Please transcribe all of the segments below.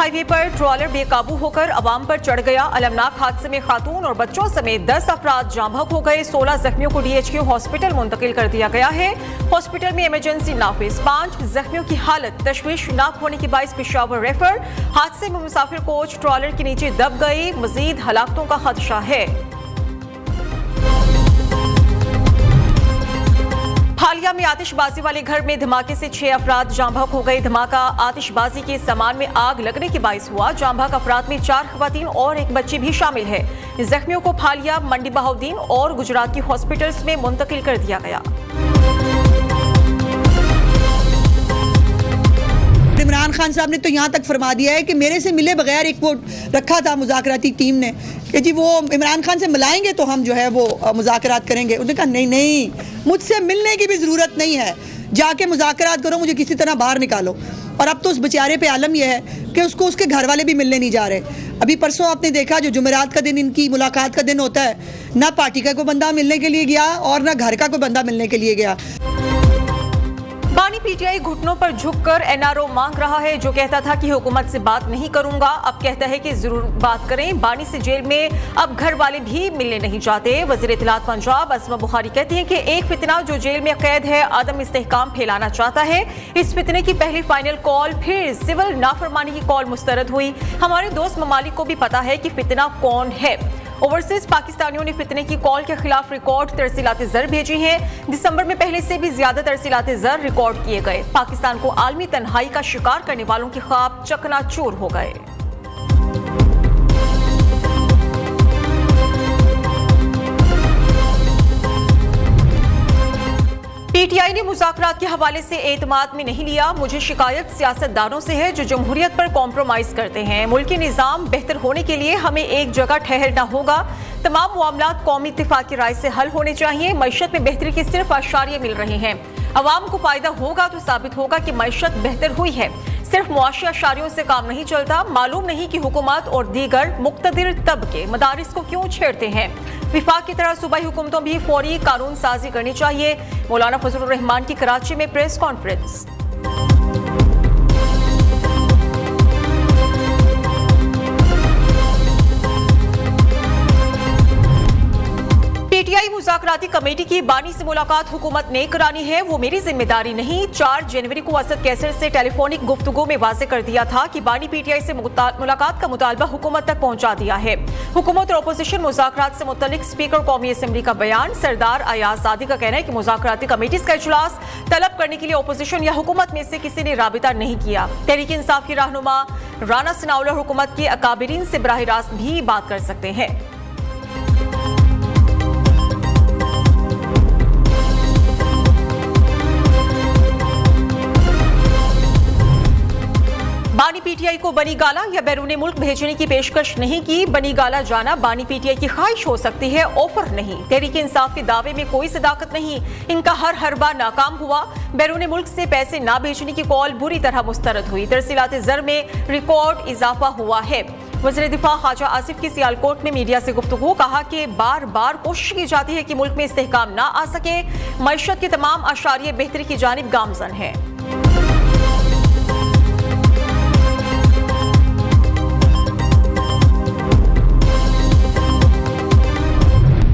Highway पर trawler बेकाबू होकर अवाम पर चढ़ गया। अलमनाक हादसे में खातून और बच्चों समेत 10 अफराद जाँ बहक हो गए। 16 जख्मियों को DHQ हॉस्पिटल मुंतकिल कर दिया गया है। हॉस्पिटल में इमरजेंसी नाफिज। 5 जख्मियों की हालत तशवीशनाक होने के बाइस पेशावर रेफर। हादसे में मुसाफिर कोच ट्रॉलर के नीचे दब गई। मजीद हलाकतों का खदशा है। हालिया में आतिशबाजी वाले घर में धमाके से 6 अफराद जाँ बहक हो गए। धमाका आतिशबाजी के सामान में आग लगने के बाइस हुआ। जाँ बहक अफराद में 4 खवातीन और एक बच्ची भी शामिल है। जख्मियों को फालिया, मंडी बहाउद्दीन और गुजरात की हॉस्पिटल्स में मुंतकिल कर दिया गया। इमरान खान साहब ने तो यहाँ तक फरमा दिया है कि मेरे से मिले बगैर एक वो रखा था मुज़ाकराती टीम ने कि जी वो इमरान खान से मिलाएंगे तो हम जो है वो मुज़ाकरात करेंगे। उन्होंने कहा नहीं, मुझसे मिलने की भी ज़रूरत नहीं है, जाके मुज़ाकरात करो, मुझे किसी तरह बाहर निकालो। और अब तो उस बेचारे पे आलम यह है कि उसको उसके घर वाले भी मिलने नहीं जा रहे। अभी परसों आपने देखा जो जुमेरात का दिन इनकी मुलाकात का दिन होता है, ना पार्टी का कोई बंदा मिलने के लिए गया और ना घर का कोई बंदा मिलने के लिए गया। बानी PTI घुटनों पर झुककर NRO मांग रहा है। जो कहता था कि हुकूमत से बात नहीं करूंगा, अब कहता है कि जरूर बात करें। बानी से जेल में अब घर वाले भी मिलने नहीं चाहते। वज़ीर इत्तलात पंजाब असमा बुखारी कहती हैं कि एक फितना जो जेल में कैद है आदम इस्तेहकाम फैलाना चाहता है। इस फितने की पहली फाइनल कॉल फिर सिविल नाफरमानी की कॉल मुस्तरद हुई। हमारे दोस्त ममालिक को भी पता है कि फितना कौन है। ओवरसीज पाकिस्तानियों ने फितने की कॉल के खिलाफ रिकॉर्ड तरसीलाते ज़र भेजी हैं। दिसंबर में पहले से भी ज्यादा तरसीलाते ज़र रिकॉर्ड किए गए। पाकिस्तान को आलमी तन्हाई का शिकार करने वालों के ख्वाब चकनाचूर हो गए। PTI ने मुज़ाकरात के हवाले से एतमाद में नहीं लिया। मुझे शिकायत सियासतदानों से है जो जमहूरियत पर कॉम्प्रोमाइज करते हैं। मुल्की निज़ाम बेहतर होने के लिए हमें एक जगह ठहरना होगा। तमाम मामलात कौमी इत्तिफाक की राय से हल होने चाहिए। मईशत में बेहतरी के सिर्फ आशारिये मिल रहे हैं। अवाम को फायदा होगा तो साबित होगा कि मईशत बेहतर हुई है। सिर्फ मुआशी आशारियों से काम नहीं चलता। मालूम नहीं कि हुकूमत और दीगर मुक्तदिर तबके मदारिस को क्यों छेड़ते हैं। विफाक की तरह सूबाई हुकूमतों भी फौरी कानून साजी करनी चाहिए। मौलाना फजलुर रहमान की कराची में प्रेस कॉन्फ्रेंस। PTI मुज़ाकराती कमेटी की बानी से मुलाकात हुकूमत ने करानी है, वो मेरी जिम्मेदारी नहीं। 4 जनवरी को असद कैसर से टेलीफोनिक गुफ्तगू में वाज़े कर दिया था कि बानी PTI से मुलाकात का मुतालबा हुकूमत तक पहुंचा दिया है। हुकूमत और अपोजिशन मुज़ाकरात से मुतल्लिक स्पीकर कौमी असम्बली का बयान। सरदार अयाज सादी का कहना है कि मुज़ाकराती कमेटी का इजलास तलब करने के लिए अपोजिशन या हुकूमत में से किसी ने राबिता नहीं किया। तहरीक इंसाफ की रहनुमा राना सनाउल्ला हुकूमत के अकाबिरीन से बराह रास्त भी बात कर सकते हैं। बानी PTI को बनी गाला या बैरूनी मुल्क भेजने की पेशकश नहीं की। बनी गाला जाना बानी PTI की ख्वाहिश हो सकती है, ऑफर नहीं। तहरीक इंसाफ के दावे में कोई सदाकत नहीं। इनका हर बार नाकाम हुआ। बैरूनी मुल्क से पैसे ना भेजने की कॉल बुरी तरह मुस्तरद हुई। तरसीलाते ज़र में रिकॉर्ड इजाफा हुआ है। वज़ीर दिफा ख्वाजा आसिफ की सियालकोट में मीडिया से गुफ्तगू। कहा कि बार बार कोशिश की जाती है कि मुल्क में इस्तेहकाम ना आ सके। मईशत के तमाम आशारिये बेहतरी की जानिब गामजन है।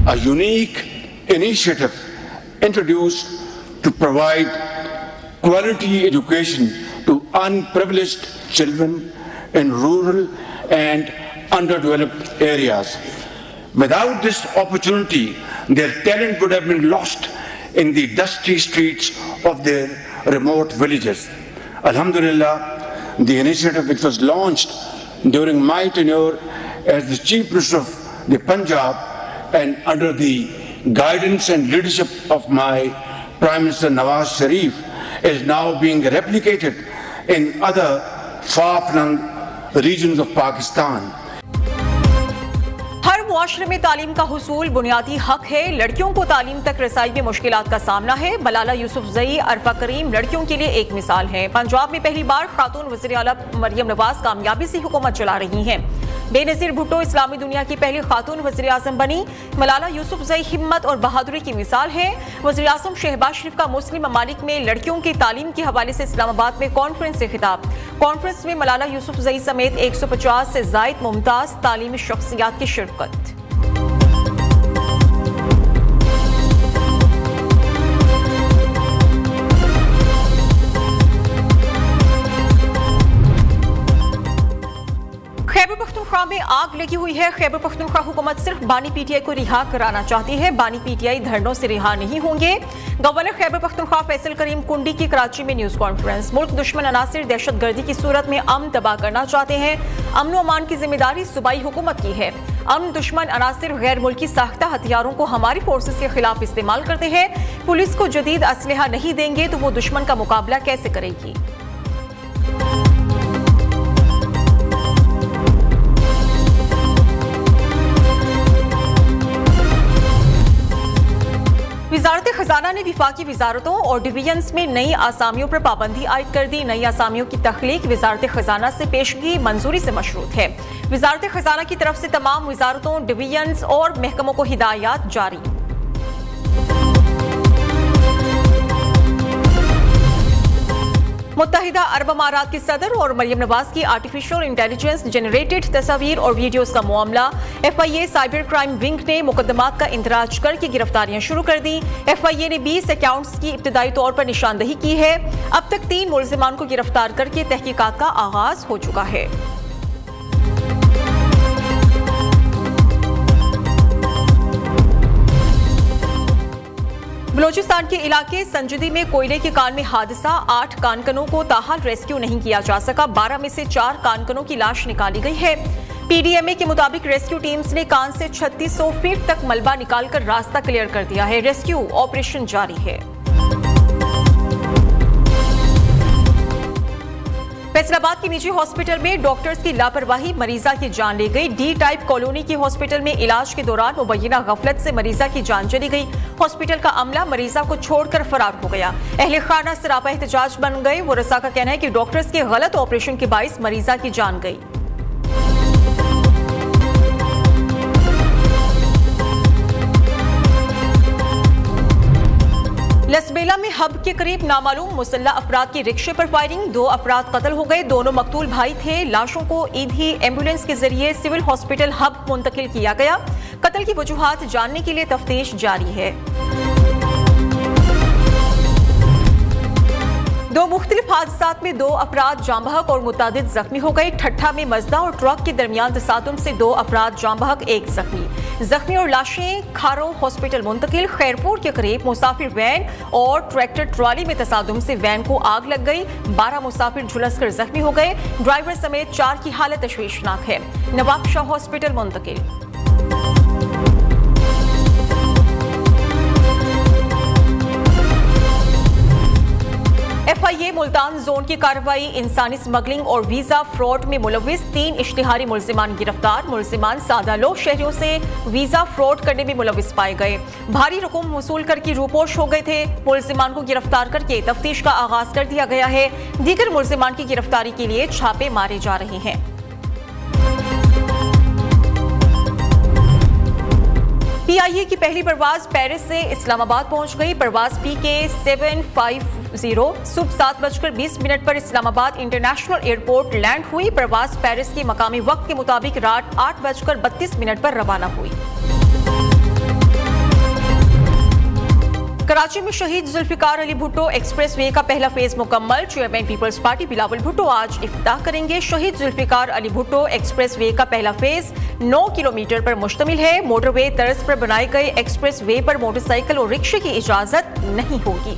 A unique initiative introduced to provide quality education to unprivileged children in rural and underdeveloped areas. Without this opportunity, their talent would have been lost in the dusty streets of their remote villages. Alhamdulillah, the initiative which was launched during my tenure as the Chief Minister of the Punjab and under the guidance and leadership of my Prime Minister Nawaz Sharif is now being replicated in other far-flung regions of Pakistan. हर मुआशरे में तालीम का हुसूल बुनियादी हक है। लड़कियों को तालीम तक रसाई में मुश्किलात का सामना है। मलाला यूसुफजई, अरफा करीम लड़कियों के लिए एक मिसाल है। पंजाब में पहली बार खातून वज़ीर आला मरियम नवाज कामयाबी से हुकूमत चला रही हैं। बेनज़ीर भुट्टो इस्लामी दुनिया की पहली खातून वज़ीर आज़म बनी। मलाला यूसुफज़ई हिम्मत और बहादुरी की मिसाल है। वज़ीर आज़म शहबाज शरीफ का मुस्लिम ममालिक में लड़कियों की तालीम के हवाले से इस्लामाबाद में कॉन्फ्रेंस से खिताब। कॉन्फ्रेंस में मलाला यूसुफज़ई समेत 150 से ज़ायद मुमताज़ तालीमी शख्सियात की शिरकत। खैबर पख्तूनख्वा में आग लगी हुई है। खैबर पख्तूनख्वा हुकूमत सिर्फ बानी पीटीआई को रिहा कराना चाहती है। बानी पीटीआई धरनों से रिहा नहीं होंगे। गवर्नर खैबर पख्तूनख्वा फैसल करीम कुंडी की कराची में न्यूज कॉन्फ्रेंस। मुल्क दुश्मन अनासिर दहशतगर्दी की सूरत में अमन तबाह करना चाहते हैं। अमन व अमान की जिम्मेदारी सूबाई हुकूमत की है। अमन दुश्मन अनासिर गैर मुल्की साख्ता हथियारों को हमारी फोर्सेस के खिलाफ इस्तेमाल करते हैं। पुलिस को जदीद असलहा नहीं देंगे तो वो दुश्मन का मुकाबला कैसे करेगी। वजारत खजाना ने विफाकी वजारतों और डिवीजन्स में नई आसामियों पर पाबंदी आयद कर दी। नई आसामियों की तख्लीक वजारत खजाना से पेशगी मंजूरी से मशरूत है। वजारत खजाना की तरफ से तमाम वजारतों, डिवीजन्स और महकमों को हिदायत जारी। मुत्तहिदा अरब अमारात के सदर और मरियम नवाज की आर्टिफिशियल इंटेलिजेंस जनरेटेड तस्वीर और वीडियोस का मामला। FIA साइबर क्राइम विंग ने मुकदमात का इंदराज करके गिरफ्तारियां शुरू कर दी। FIA ने 20 अकाउंट्स की इब्तदाई तौर पर निशानदही की है। अब तक 3 मुल्जिमान को गिरफ्तार करके तहकीकात का आगाज हो चुका है। बलोचिस्तान के इलाके संजदी में कोयले की कान में हादसा। 8 कानकनों को ताहाल रेस्क्यू नहीं किया जा सका। 12 में से 4 कानकनों की लाश निकाली गई है। PDMA के मुताबिक रेस्क्यू टीम्स ने कान से 3600 फीट तक मलबा निकालकर रास्ता क्लियर कर दिया है। रेस्क्यू ऑपरेशन जारी है। फैसलाबाद की निजी हॉस्पिटल में डॉक्टर्स की लापरवाही मरीजा की जान ले गई। D टाइप कॉलोनी के हॉस्पिटल में इलाज के दौरान मुबैना गफलत से मरीजा की जान चली गई। हॉस्पिटल का अमला मरीजा को छोड़कर फरार हो गया। अहले खाना सरापा एहतजाज बन गए। वरसा का कहना है कि डॉक्टर्स के गलत ऑपरेशन के बाइस मरीजा की जान गई। लसबेला में हब के करीब नामालूम मुसल्ला अफराद की रिक्शे पर फायरिंग। 2 अफराद कत्ल हो गए। दोनों मकतूल भाई थे। लाशों को ईदी एम्बुलेंस के जरिए सिविल हॉस्पिटल हब मुंतकिल किया गया। कत्ल की वजूहात जानने के लिए तफ्तीश जारी है। 2 मुख्तलिफ हादसात में 2 अफराद जाम बहक और मुतादिद जख्मी हो गए। ठट्ठा में मजदा और ट्रक के दरमियान तसादुम से 2 अफराद जाम बहक, 1 जख्मी और लाशें खारो हॉस्पिटल मुंतकिल। खैरपुर के करीब मुसाफिर वैन और ट्रैक्टर ट्रॉली में तसादुम से वैन को आग लग गई। 12 मुसाफिर झुलसकर जख्मी हो गए। ड्राइवर समेत 4 की हालत तशवीशनाक है। नवाब शाह हॉस्पिटल मुंतकिल। FIA मुल्तान जोन की कार्रवाई। इंसानी स्मगलिंग और वीजा फ्रॉड में मुलविस 3 इश्तिहारी मुल्जिमान गिरफ्तार। मुल्जिमान सादा लोग शहरियों से वीजा फ्रॉड करने में मुलविस पाए गए। भारी रकम वसूल करके रूपोश हो गए थे। मुल्जिमान को गिरफ्तार करके तफ्तीश का आगाज कर दिया गया है। दीगर मुल्जिमान की गिरफ्तारी के लिए छापे मारे जा रहे हैं। PIA की पहली परवाज पेरिस से इस्लामाबाद पहुंच गई। परवाज PK 750 सुबह 7:20 पर इस्लामाबाद इंटरनेशनल एयरपोर्ट लैंड हुई। परवाज पेरिस के मकामी वक्त के मुताबिक रात 8:32 पर रवाना हुई। कराची में शहीद जुल्फिकार अली भुट्टो एक्सप्रेस वे का पहला फेज मुकम्मल। चेयरमैन पीपल्स पार्टी बिलावल भुट्टो आज इफ्तिताह करेंगे। शहीद जुल्फिकार अली भुट्टो एक्सप्रेस वे का पहला फेज 9 किलोमीटर पर मुश्तमिल है। मोटरवे तर्ज पर बनाए गए एक्सप्रेस वे पर मोटरसाइकिल और रिक्शे की इजाजत नहीं होगी।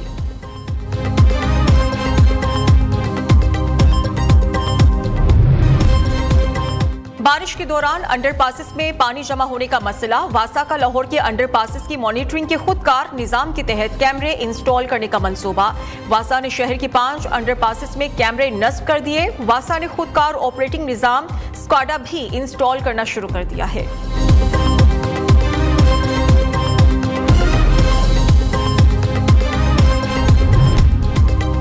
बारिश के दौरान अंडरपासेस में पानी जमा होने का मसला। वासा का लाहौर के अंडरपासेस की मॉनिटरिंग के खुदकार निजाम के तहत कैमरे इंस्टॉल करने का मंसूबा। वासा ने शहर के 5 अंडरपासेस में कैमरे नस्ब कर दिए। वासा ने खुदकार ऑपरेटिंग निजाम स्काडा भी इंस्टॉल करना शुरू कर दिया है।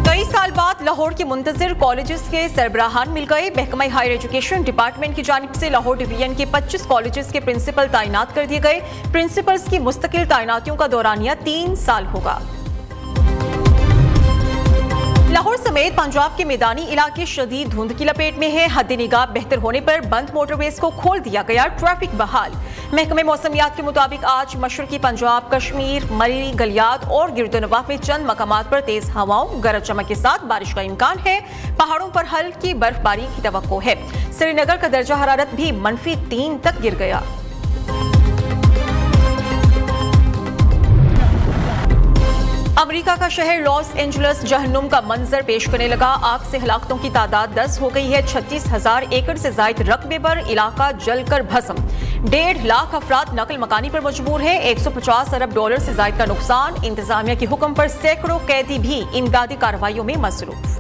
कई साल बाद लाहौर लाहौर के मुंतजिर कॉलेजेस के सरबराहान मिल गए। महकमा हायर एजुकेशन डिपार्टमेंट की जानिब से लाहौर डिवीजन के 25 कॉलेजेस के प्रिंसिपल तैनात कर दिए गए। प्रिंसिपल्स की मुस्तकिल तैनातियों का दौरानिया 3 साल होगा। लाहौर समेत पंजाब के मैदानी इलाके शदीद धुंध की लपेट में है। हद निगाह बेहतर होने पर बंद मोटरवेज को खोल दिया गया, ट्रैफिक बहाल। महकमे मौसमियात के मुताबिक आज मशरकी पंजाब, कश्मीर, मरी, गलियात और गिरदोनवाह में चंद मकामात पर तेज हवाओं, गरज चमक के साथ बारिश का इम्कान है। पहाड़ों पर हल्की बर्फबारी की तवक्को है। श्रीनगर का दर्जा हरारत भी -3 तक गिर गया। अमेरिका का शहर लॉस एंजलिस जहन्नुम का मंजर पेश करने लगा। आग से हलाकतों की तादाद 10 हो गई है। 36,000 एकड़ से जायद रकबे पर इलाका जलकर भस्म। 1.5 लाख अफराद नकल मकानी पर मजबूर है। 150 अरब डॉलर से जायद का नुकसान। इंतजामिया के हुक्म पर सैकड़ों कैदी भी इमदादी कार्रवाइयों में मसरूफ।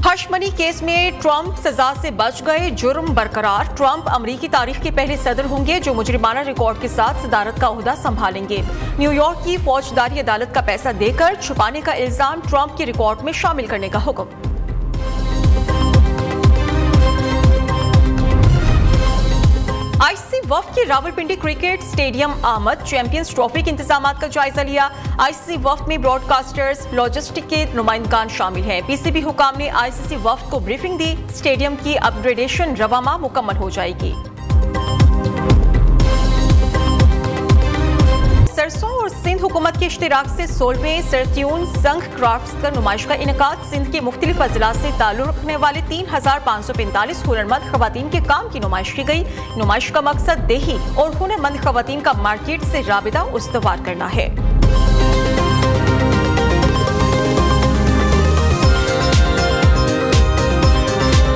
हश मनी केस में ट्रंप सजा से बच गए, जुर्म बरकरार। ट्रंप अमरीकी तारीख के पहले सदर होंगे जो मुजरिमाना रिकॉर्ड के साथ सदारत का ओहदा संभालेंगे। न्यूयॉर्क की फौजदारी अदालत का पैसा देकर छुपाने का इल्जाम, ट्रंप के रिकॉर्ड में शामिल करने का हुक्म। आईसीसी वफ्द की रावलपिंडी क्रिकेट स्टेडियम आमद। चैंपियंस ट्रॉफी के इंतजाम का जायजा लिया। आईसीसी वफ्द में ब्रॉडकास्टर्स, लॉजिस्टिक के नुमाइंदगान शामिल हैं। पीसीबी हुकाम ने आईसीसी वफ्द को ब्रीफिंग दी। स्टेडियम की अपग्रेडेशन रवा माह मुकम्मल हो जाएगी। सरसों और सिंध हुकूमत के इश्तिराक से 16वें सरत्यून संघ क्राफ्ट्स का नुमाइश का इनेकाद। सिंध के मुख्तलिफ अजला से ताल्लुक रखने वाले 3545 हुनरमंद खवातीन के काम की नुमाइश की गई। नुमाइश का मकसद देही और हुनरमंद खवातीन का मार्केट से राबिता उस्तवार करना है।